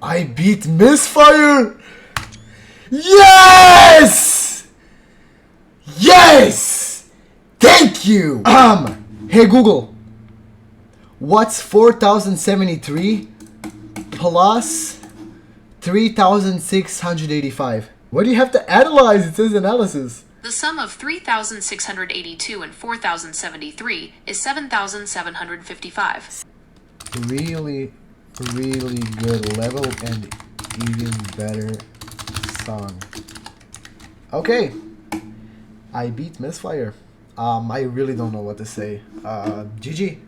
I beat Misfire! Yes! Yes! Thank you! Hey Google, what's 4073 plus 3685? What do you have to analyze? It says analysis. The sum of 3,682 and 4,073 is 7,755. Really good level and even better song. Okay, I beat Misfire. I really don't know what to say. GG.